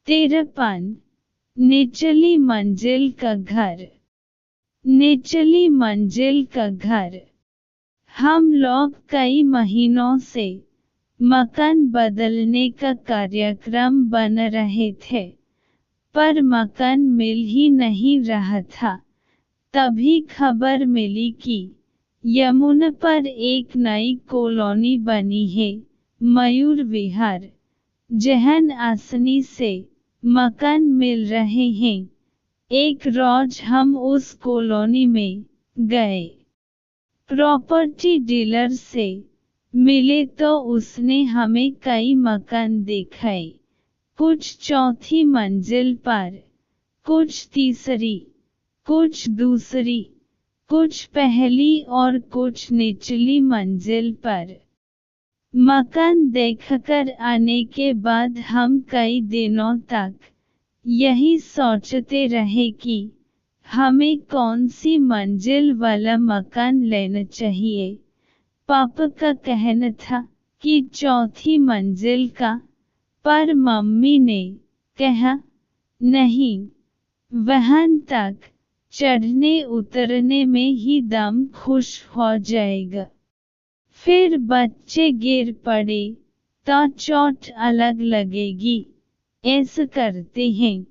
53 निचली मंजिल का घर। निचली मंजिल का घर। हम लोग कई महीनों से मकान बदलने का कार्यक्रम बन रहे थे, पर मकान मिल ही नहीं रहा था। तभी खबर मिली कि यमुना पर एक नई कॉलोनी बनी है, मयूर विहार, जहां आसानी से मकान मिल रहे हैं। एक रोज हम उस कॉलोनी में गए। प्रॉपर्टी डीलर से मिले तो उसने हमें कई मकान दिखाए, कुछ चौथी मंजिल पर, कुछ तीसरी, कुछ दूसरी, कुछ पहली और कुछ निचली मंजिल पर। मकान देखकर आने के बाद हम कई दिनों तक यही सोचते रहे कि हमें कौन सी मंजिल वाला मकान लेना चाहिए। पापा का कहना था कि चौथी मंजिल का, पर मम्मी ने कहा नहीं, वहां तक चढ़ने उतरने में ही दम खुश हो जाएगा। फिर बच्चे गिर पड़े तो चोट अलग लगेगी। ऐसा करते हैं,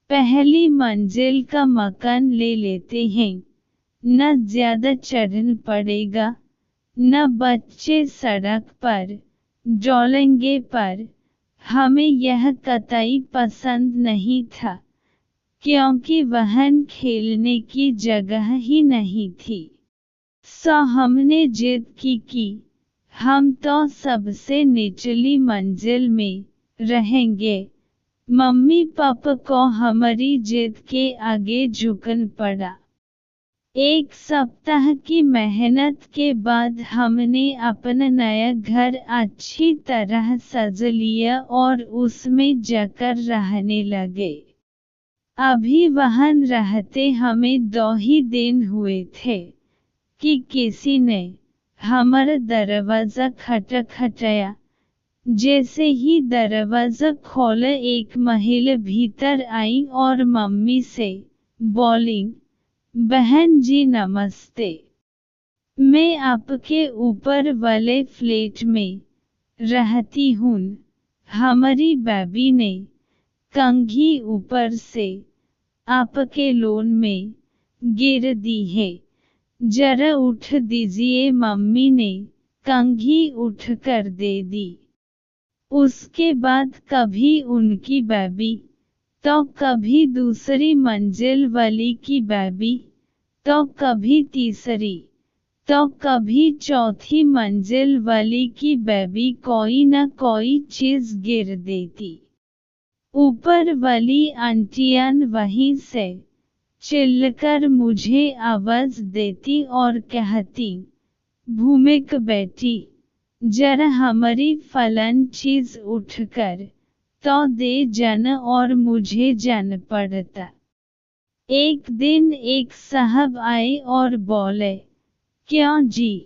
पहली मंजिल का मकान ले लेते हैं, न ज्यादा चढ़ना पड़ेगा, न बच्चे सड़क पर डोलेंगे। पर हमें यह कतई पसंद नहीं था, क्योंकि वहां खेलने की जगह ही नहीं थी। सो हमने जिद की कि हम तो सबसे निचली मंजिल में रहेंगे। मम्मी पापा को हमारी जिद के आगे झुकना पड़ा। एक सप्ताह की मेहनत के बाद हमने अपना नया घर अच्छी तरह सजा लिया और उसमें जाकर रहने लगे। अभी वहां रहते हमें 2 ही दिन हुए थे कि किसी ने हमारा दरवाजा खटखटाया। जैसे ही दरवाजा खोला, एक महिला भीतर आई और मम्मी से बोली, बहन जी नमस्ते, मैं आपके ऊपर वाले फ्लैट में रहती हूँ। हमारी बेबी ने कंघी ऊपर से आपके लॉन में गिर दी है, जरा उठ दीजिए। मम्मी ने कंघी उठकर दे दी। उसके बाद कभी उनकी बेबी, तो कभी दूसरी मंजिल वाली की बेबी, तो कभी तीसरी, तो कभी चौथी मंजिल वाली की बेबी कोई न कोई चीज गिर देती। ऊपर वाली आंटियां वहीं से चिल्लाकर मुझे आवाज देती और कहती, भूमिका बेटी, जरा हमारी फलान चीज उठकर तो दे जाना। और मुझे जाना पड़ता। एक दिन एक साहब आए और बोले, क्यों जी,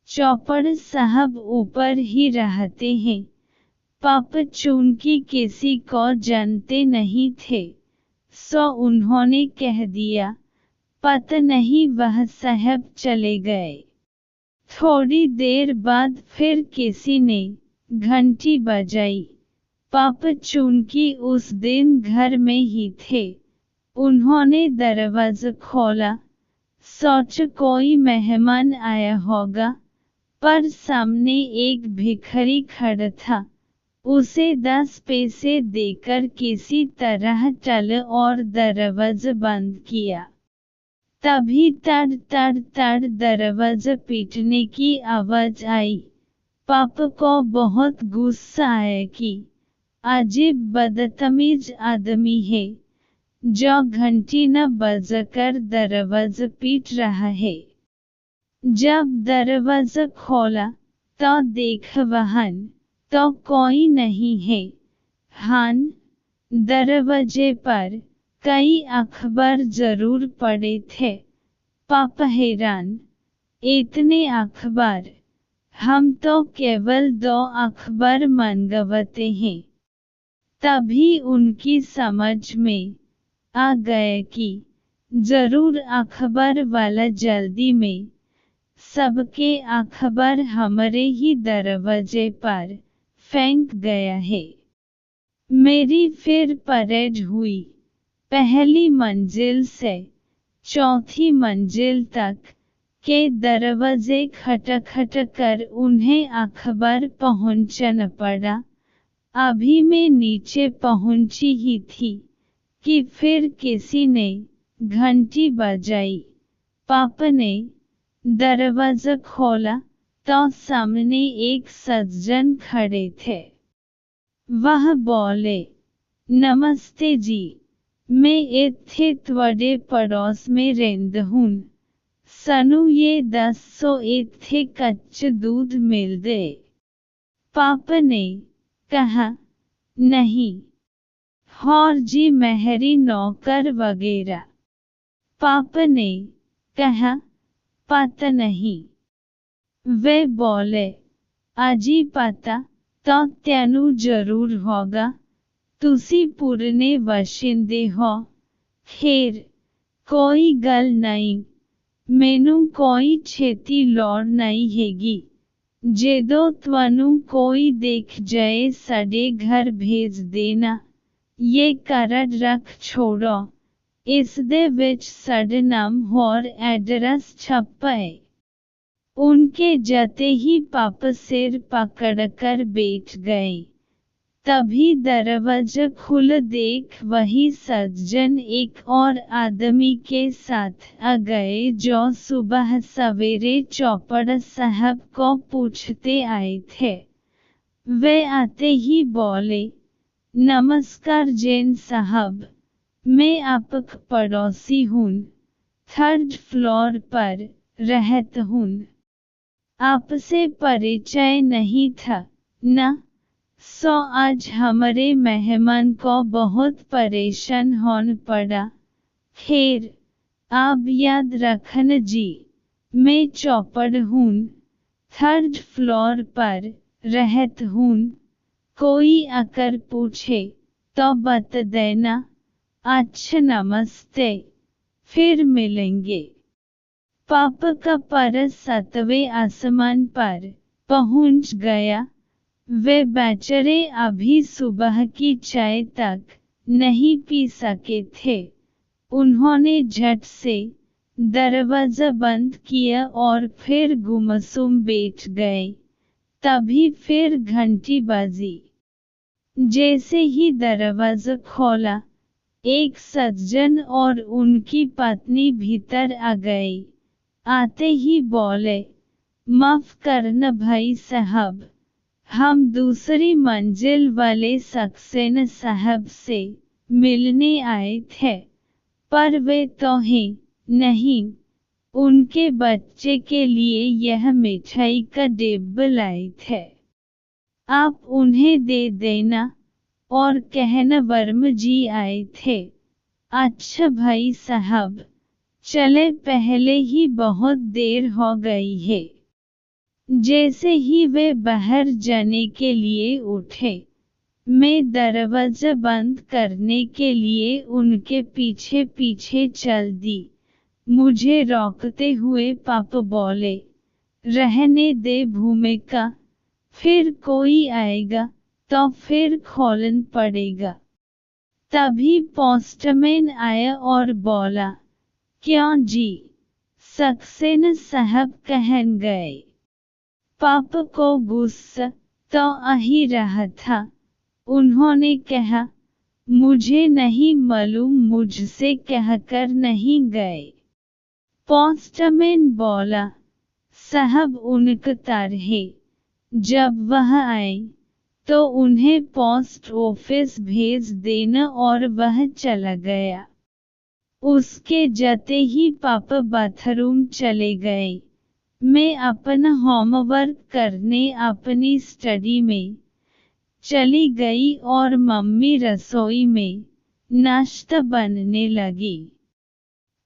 चौपड़ साहब ऊपर ही रहते हैं। पापा चूंकि किसी को जानते नहीं थे, सो उन्होंने कह दिया, पता नहीं वह साहब चले गए। थोड़ी देर बाद फिर किसी ने घंटी बजाई। पापा चूंकि उस दिन घर में ही थे, उन्होंने दरवाजा खोला। सोचा कोई मेहमान आया होगा, पर सामने एक भिखारी खड़ा था। उसे 10 पैसे देकर किसी तरह टाला और दरवाजा बंद किया। तभी तड़ तड़ तड़ दरवाजा पीटने की आवाज आई। पापा को बहुत गुस्सा आया कि अजीब बदतमीज आदमी है, जो घंटी न बजाकर दरवाजा पीट रहा है। जब दरवाजा खोला तो देखा वहां तो कोई नहीं है। हाँ, दरवाजे पर कई अखबार जरूर पड़े थे। पापा हैरान, इतने अखबार, हम तो केवल 2 अखबार मंगवाते हैं। तभी उनकी समझ में आ गया कि जरूर अखबार वाला जल्दी में सबके अखबार हमारे ही दरवाजे पर फेंक गया है। मेरी फिर परेड हुई, पहली मंजिल से चौथी मंजिल तक के दरवाजे खटखट कर उन्हें अखबार पहुंचाना पड़ा। अभी मैं नीचे पहुंची ही थी कि फिर किसी ने घंटी बजाई। पापा ने दरवाजा खोला तो सामने एक सज्जन खड़े थे। वह बोले, नमस्ते जी, मैं इत्थे त्वड़े पड़ोस में रेंद हूँ। सनु ये 10 इत्थे कच्चे दूध मिल दे। पापा ने कहा, नहीं। और जी मेहरी नौकर वगैरह? पापा ने कहा, पता नहीं। वे बोले, अजी पता तो तेनू जरूर होगा, तुसी पुरने वशिंदे हो। खैर कोई गल नहीं, मैनू कोई छेती लोड़ नहीं हैगी। जेदो त्वनू कोई देख जाए साडे घर भेज देना। ये कार्ड रख छोड़ो, इस दे विच साडा नाम और एड्रेस छपा है। उनके जाते ही पापा सिर पकड़कर बैठ गए। तभी दरवाजा खुला देख वही सज्जन एक और आदमी के साथ आ गए जो सुबह सवेरे चौपड़ा साहब को पूछते आए थे। वे आते ही बोले, नमस्कार जैन साहब, मैं आपका पड़ोसी हूँ, 3rd फ्लोर पर रहता हूँ। आपसे परिचय नहीं था ना, सो आज हमारे मेहमान को बहुत परेशान होना पड़ा। खैर आप याद रखना जी, मैं चौपड़ हूँ, 3rd फ्लोर पर रहता हूँ। कोई आकर पूछे तो बता देना। अच्छा नमस्ते, फिर मिलेंगे। पापा का परस 7वें आसमान पर पहुंच गया। वे बेचारे अभी सुबह की चाय तक नहीं पी सके थे। उन्होंने झट से दरवाजा बंद किया और फिर गुमसुम बैठ गए। तभी फिर घंटी बजी। जैसे ही दरवाजा खोला, एक सज्जन और उनकी पत्नी भीतर आ गई। आते ही बोले, माफ करना भाई साहब, हम दूसरी मंजिल वाले सक्सेना साहब से मिलने आए थे, पर वे तो हैं नहीं। उनके बच्चे के लिए यह मिठाई का डिब्बा लाए थे, आप उन्हें दे देना और कहना वर्मा जी आए थे। अच्छा भाई साहब, चले, पहले ही बहुत देर हो गई है। जैसे ही वे बाहर जाने के लिए उठे, मैं दरवाजा बंद करने के लिए उनके पीछे पीछे चल दी। मुझे रोकते हुए पापा बोले, रहने दे भूमिका, फिर कोई आएगा तो फिर खोलना पड़ेगा। तभी पोस्टमैन आया और बोला, क्यों जी, सक्सेना साहब कहन गए। पापा को गुस्सा तो आ ही रहा था। उन्होंने कहा, मुझे नहीं मालूम, मुझसे कहकर नहीं गए। पोस्टमैन बोला, साहब उनका तार है, जब वह आए तो उन्हें पोस्ट ऑफिस भेज देना। और वह चला गया। उसके जाते ही पापा बाथरूम चले गए। मैं अपना होमवर्क करने अपनी स्टडी में चली गई और मम्मी रसोई में नाश्ता बनने लगी।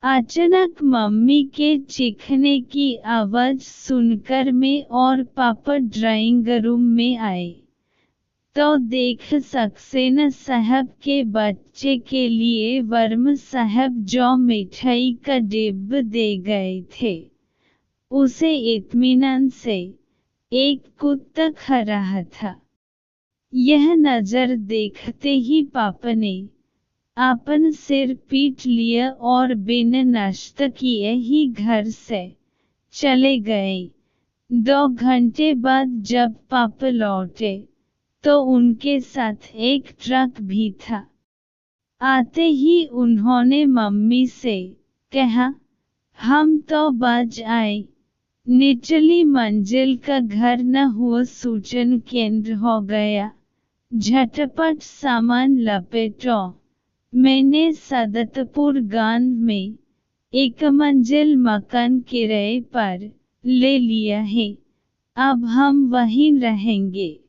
अचानक मम्मी के चीखने की आवाज़ सुनकर मैं और पापा ड्राइंग रूम में आए। तो देख सक्सेना साहब के बच्चे के लिए वर्म साहब जो मिठाई का डिब्बा दे गए थे, उसे इत्मीनान से एक कुत्ता खा रहा था। यह नजर देखते ही पापा ने अपन सिर पीट लिया और बिना नाश्ता किए ही घर से चले गए। 2 घंटे बाद जब पापा लौटे तो उनके साथ एक ट्रक भी था। आते ही उन्होंने मम्मी से कहा, हम तो बच आए, निचली मंजिल का घर न हुआ सूचन केंद्र हो गया, झटपट सामान लपेटो। मैंने सदतपुर गांव में एक मंजिल मकान किराए पर ले लिया है, अब हम वहीं रहेंगे।